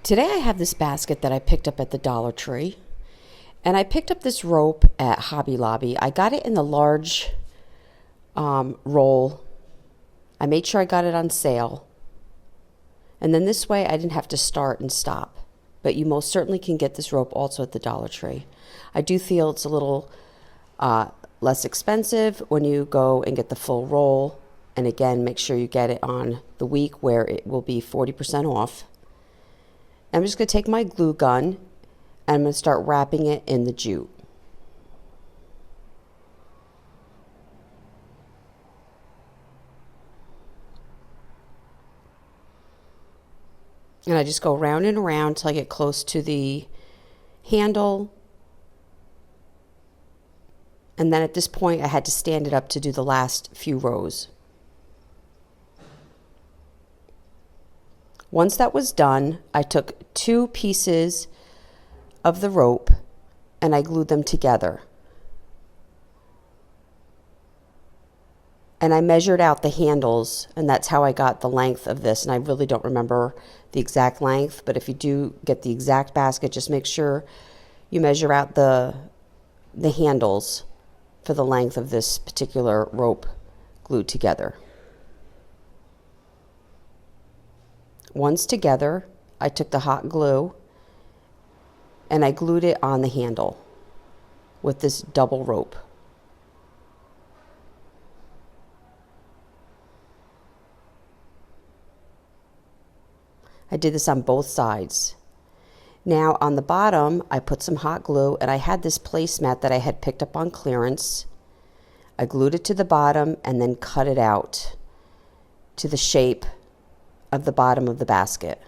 Today I have this basket that I picked up at the Dollar Tree. And I picked up this rope at Hobby Lobby. I got it in the large roll. I made sure I got it on sale. And then this way I didn't have to start and stop. But you most certainly can get this rope also at the Dollar Tree. I do feel it's a little less expensive when you go and get the full roll. And again, make sure you get it on the week where it will be 40% off. I'm just going to take my glue gun and I'm going to start wrapping it in the jute. And I just go round and around till I get close to the handle. And then at this point, I had to stand it up to do the last few rows. Once that was done, I took 2 pieces of the rope and I glued them together. And I measured out the handles, and that's how I got the length of this. And I really don't remember the exact length, but if you do get the exact basket, just make sure you measure out the handles for the length of this particular rope glued together. Once together, I took the hot glue and I glued it on the handle with this double rope. I did this on both sides. Now on the bottom, I put some hot glue, and I had this placemat that I had picked up on clearance. I glued it to the bottom and then cut it out to the shape of the bottom of the basket.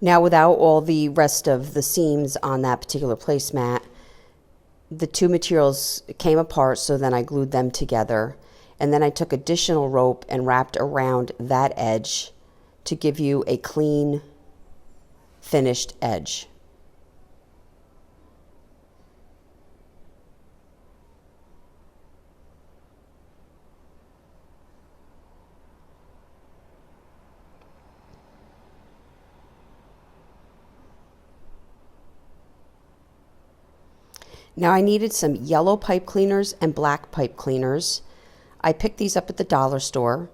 Now, without all the rest of the seams on that particular placemat, the 2 materials came apart, so then I glued them together. And then I took additional rope and wrapped around that edge to give you a clean, finished edge. Now I needed some yellow pipe cleaners and black pipe cleaners. I picked these up at the dollar store.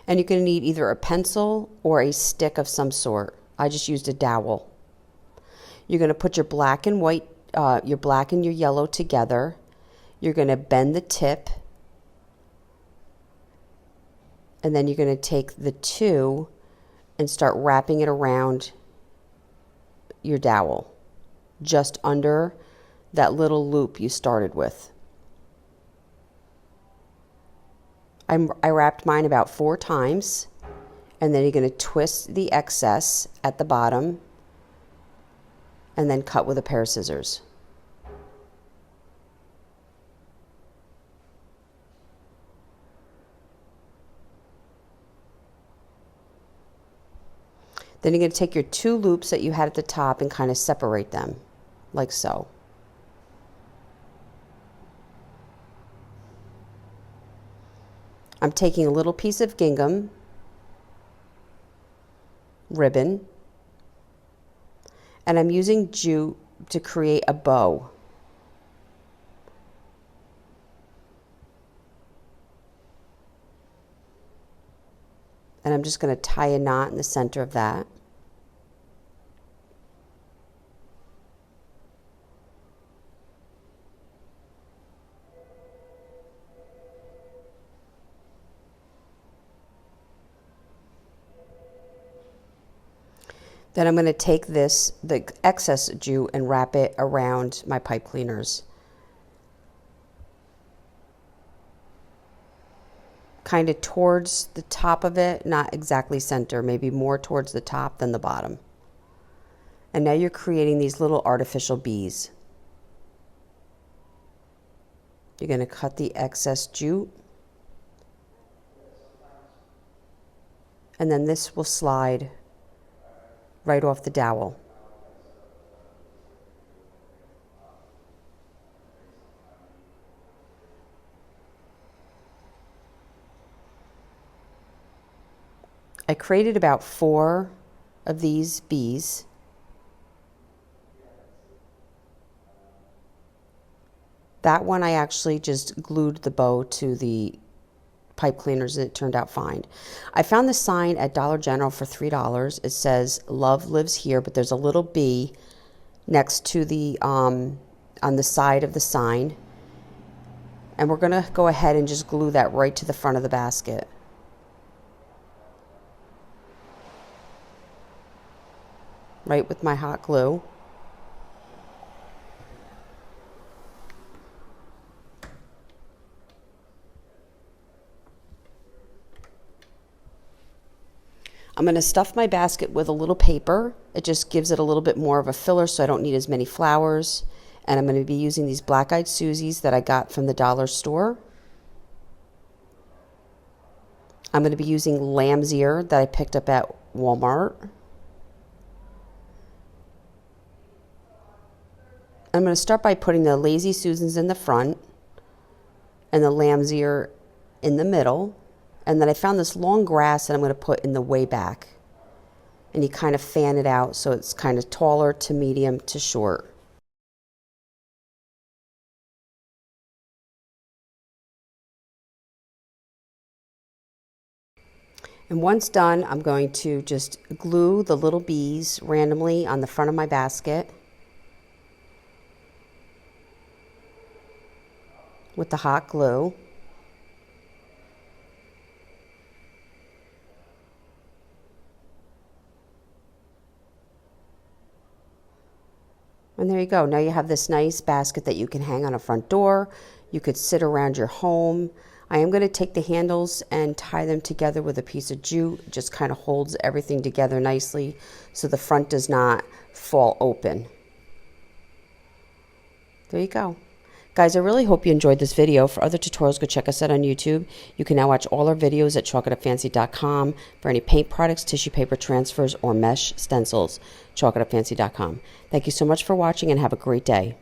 And you're going to need either a pencil or a stick of some sort. I just used a dowel. You're going to put your black and white, your black and your yellow together. You're going to bend the tip. And then you're going to take the 2 and start wrapping it around your dowel, just under that little loop you started with. I wrapped mine about 4 times, and then you're going to twist the excess at the bottom and then cut with a pair of scissors. Then you're going to take your 2 loops that you had at the top and kind of separate them, like so. I'm taking a little piece of gingham ribbon, and I'm using jute to create a bow. And I'm just going to tie a knot in the center of that. Then I'm going to take the excess jute, and wrap it around my pipe cleaners. Kind of towards the top of it, not exactly center, maybe more towards the top than the bottom. And now you're creating these little artificial bees. You're going to cut the excess jute, and then this will slide right off the dowel. I created about 4 of these bees. That one I actually just glued the bow to the pipe cleaners and it turned out fine. I found the sign at Dollar General for $3. It says "Love lives here," but there's a little bee next to the on the side of the sign. And we're gonna go ahead and just glue that right to the front of the basket. Right with my hot glue. I'm going to stuff my basket with a little paper. It just gives it a little bit more of a filler so I don't need as many flowers. And I'm going to be using these Black-Eyed Susies that I got from the dollar store. I'm going to be using lamb's ear that I picked up at Walmart. I'm going to start by putting the Lazy Susans in the front and the lamb's ear in the middle. And then I found this long grass that I'm going to put in the way back. And you kind of fan it out so it's kind of taller to medium to short. And once done, I'm going to just glue the little bees randomly on the front of my basket with the hot glue. And there you go. Now you have this nice basket that you can hang on a front door. You could sit around your home. I am going to take the handles and tie them together with a piece of jute. It just kind of holds everything together nicely so the front does not fall open. There you go. Guys, I really hope you enjoyed this video. For other tutorials, go check us out on YouTube. You can now watch all our videos at chalkitupfancy.com for any paint products, tissue paper transfers, or mesh stencils. chalkitupfancy.com. Thank you so much for watching and have a great day.